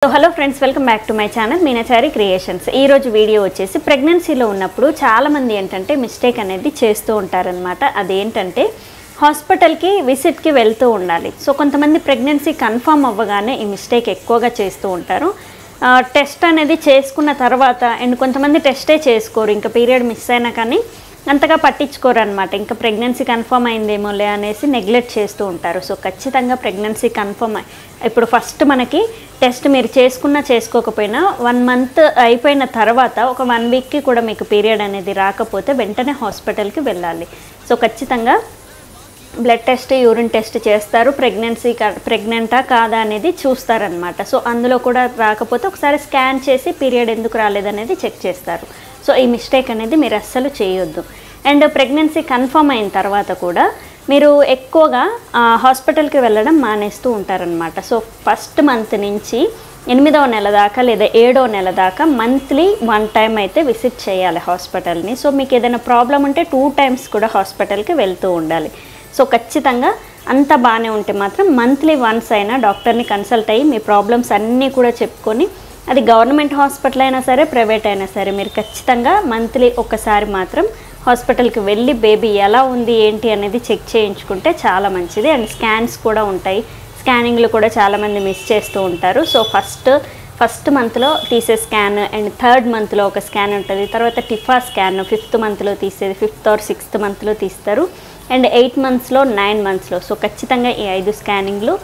So hello friends, welcome back to my channel Meenachari creations. ఈ రోజు video వచ్చేసి ప్రెగ్నెన్సీలో ఉన్నప్పుడు చాలామంది ఏంటంటే మిస్టేక్ అనేది చేస్తూ ఉంటారనమాట. అదేంటంటే హాస్పిటల్కి విజిట్కి వెళ్తూ ఉండాలి. సో కొంతమంది ప్రెగ్నెన్సీ కన్ఫర్మ్ అవ్వగానే ఈ మిస్టేక్ ఎక్కువగా చేస్తూ ఉంటారు. టెస్ట్ అనేది చేసుకున్న తర్వాత అండ్ కొంతమంది టెస్టే చేసుకోరు, ఇంకా పీరియడ్ మిస్ అయినా కానీ అంతగా పట్టించుకోరు అనమాట. ఇంకా ప్రెగ్నెన్సీ కన్ఫర్మ్ అయిందేమోలే అనేసి నెగ్లెక్ట్ చేస్తూ ఉంటారు. సో ఖచ్చితంగా ప్రెగ్నెన్సీ కన్ఫర్మ్ ఇప్పుడు ఫస్ట్ మనకి టెస్ట్ మీరు చేసుకున్నా చేసుకోకపోయినా 1 మంత్ అయిపోయిన తర్వాత ఒక 1 వీక్కి కూడా మీకు పీరియడ్ అనేది రాకపోతే వెంటనే హాస్పిటల్కి వెళ్ళాలి. సో ఖచ్చితంగా బ్లడ్ టెస్ట్, యూరిన్ టెస్ట్ చేస్తారు. ప్రెగ్నెంటా కాదా అనేది చూస్తారనమాట. సో అందులో కూడా రాకపోతే ఒకసారి స్కాన్ చేసి పీరియడ్ ఎందుకు రాలేదనేది చెక్ చేస్తారు. సో ఈ మిస్టేక్ అనేది మీరు అస్సలు చేయొద్దు. అండ్ ప్రెగ్నెన్సీ కన్ఫర్మ్ అయిన తర్వాత కూడా మీరు ఎక్కువగా హాస్పిటల్కి వెళ్ళడం మానేస్తూ ఉంటారనమాట. సో ఫస్ట్ మంత్ నుంచి 8వ నెల దాకా లేదా 7వ నెల దాకా మంత్లీ 1 టైం అయితే విజిట్ చేయాలి హాస్పిటల్ని. సో మీకు ఏదైనా ప్రాబ్లం ఉంటే 2 టైమ్స్ కూడా హాస్పిటల్కి వెళ్తూ ఉండాలి. సో ఖచ్చితంగా అంత బాగానే ఉంటే మాత్రం మంత్లీ వన్స్ అయినా డాక్టర్ని కన్సల్ట్ అయ్యి మీ ప్రాబ్లమ్స్ అన్నీ కూడా చెప్పుకొని, అది గవర్నమెంట్ హాస్పిటల్ అయినా సరే ప్రైవేట్ అయినా సరే మీరు ఖచ్చితంగా మంత్లీ ఒకసారి మాత్రం హాస్పిటల్కి వెళ్ళి బేబీ ఎలా ఉంది ఏంటి అనేది చెక్ చేయించుకుంటే చాలా మంచిది. అండ్ స్కాన్స్ కూడా ఉంటాయి, స్కానింగ్లు కూడా చాలామంది మిస్ చేస్తూ ఉంటారు. సో ఫస్ట్ మంత్లో తీసే స్కాన్ అండ్ 3rd మంత్లో ఒక స్కాన్ ఉంటుంది. తర్వాత టిఫా స్కాన్ 5th మంత్లో తీసేది, 5th or 6th మంత్లో తీస్తారు. అండ్ 8 మంత్స్లో 9 మంత్స్లో. సో ఖచ్చితంగా ఈ 5 స్కానింగ్లు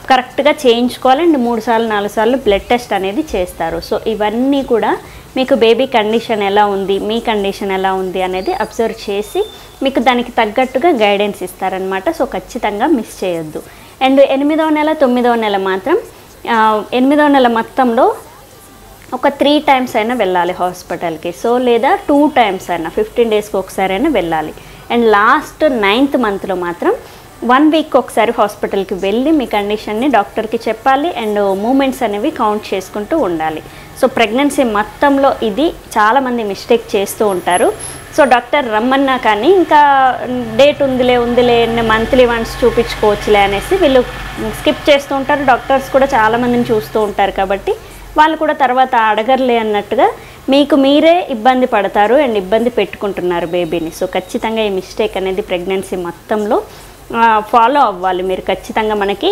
కరెక్ట్గా చేయించుకోవాలి. అండ్ 3 సార్లు 4 సార్లు బ్లడ్ టెస్ట్ అనేది చేస్తారు. సో ఇవన్నీ కూడా మీకు బేబీ కండిషన్ ఎలా ఉంది, మీ కండిషన్ ఎలా ఉంది అనేది అబ్జర్వ్ చేసి మీకు దానికి తగ్గట్టుగా గైడెన్స్ ఇస్తారనమాట. సో ఖచ్చితంగా మిస్ చేయొద్దు. అండ్ 8వ నెల 9వ నెల మాత్రం 8వ నెల మొత్తంలో ఒక 3 టైమ్స్ అయినా వెళ్ళాలి హాస్పిటల్కి. సో లేదా 2 టైమ్స్ అయినా 15 డేస్కి ఒకసారి అయినా వెళ్ళాలి. అండ్ లాస్ట్ 9th మంత్లో మాత్రం 1 వీక్ ఒకసారి హాస్పిటల్కి వెళ్ళి మీ కండిషన్ని డాక్టర్కి చెప్పాలి. అండ్ మూమెంట్స్ అనేవి కౌంట్ చేసుకుంటూ ఉండాలి. సో ప్రెగ్నెన్సీ మొత్తంలో ఇది చాలామంది మిస్టేక్ చేస్తూ ఉంటారు. సో డాక్టర్ రమ్మన్నా కానీ ఇంకా డేట్ ఉందిలే మంత్లీ వన్స్ చూపించుకోవచ్చులే అనేసి వీళ్ళు స్కిప్ చేస్తూ ఉంటారు. డాక్టర్స్ కూడా చాలామందిని చూస్తూ ఉంటారు కాబట్టి వాళ్ళు కూడా తర్వాత అడగర్లే అన్నట్టుగా మీకు మీరే ఇబ్బంది పడతారు అండ్ ఇబ్బంది పెట్టుకుంటున్నారు బేబీని. సో ఖచ్చితంగా ఈ మిస్టేక్ అనేది ప్రెగ్నెన్సీ మొత్తంలో ఫాలో అవ్వాలి మీరు. ఖచ్చితంగా మనకి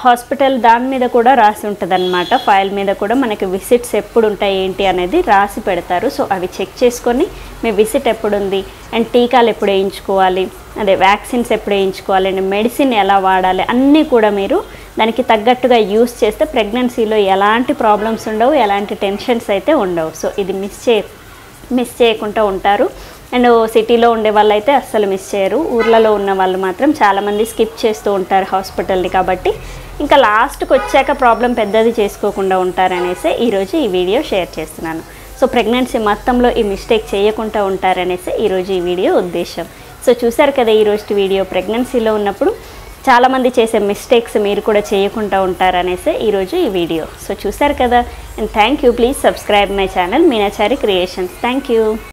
హాస్పిటల్ దాని మీద కూడా రాసి ఉంటుంది అనమాట. ఫైల్ మీద కూడా మనకి విజిట్స్ ఎప్పుడు ఉంటాయి ఏంటి అనేది రాసి పెడతారు. సో అవి చెక్ చేసుకొని మీ విజిట్ ఎప్పుడు ఉంది అండ్ టీకాలు ఎప్పుడు వేయించుకోవాలి, అదే వ్యాక్సిన్స్ ఎప్పుడు వేయించుకోవాలి అండ్ మెడిసిన్ ఎలా వాడాలి అన్నీ కూడా మీరు దానికి తగ్గట్టుగా యూస్ చేస్తే ప్రెగ్నెన్సీలో ఎలాంటి ప్రాబ్లమ్స్ ఉండవు, ఎలాంటి టెన్షన్స్ అయితే ఉండవు. సో ఇది మిస్ చేయకుండా ఉంటారు. అండ్ సిటీలో ఉండే వాళ్ళు అయితే అస్సలు మిస్ చేయరు. ఊర్లలో ఉన్న వాళ్ళు మాత్రం చాలామంది స్కిప్ చేస్తూ ఉంటారు హాస్పిటల్ని. కాబట్టి ఇంకా లాస్ట్కి వచ్చాక ప్రాబ్లం పెద్దది చేసుకోకుండా ఉంటారనేసి ఈరోజు ఈ వీడియో షేర్ చేస్తున్నాను. సో ప్రెగ్నెన్సీ మొత్తంలో ఈ మిస్టేక్ చేయకుండా ఉంటారనేసి ఈరోజు ఈ వీడియో ఉద్దేశం. సో చూసారు కదా ఈరోజు వీడియో, ప్రెగ్నెన్సీలో ఉన్నప్పుడు చాలామంది చేసే మిస్టేక్స్ మీరు కూడా చేయకుండా ఉంటారనేసి ఈరోజు ఈ వీడియో. సో చూసారు కదా, and thank you. Please subscribe my channel Meenachari creations. Thank you.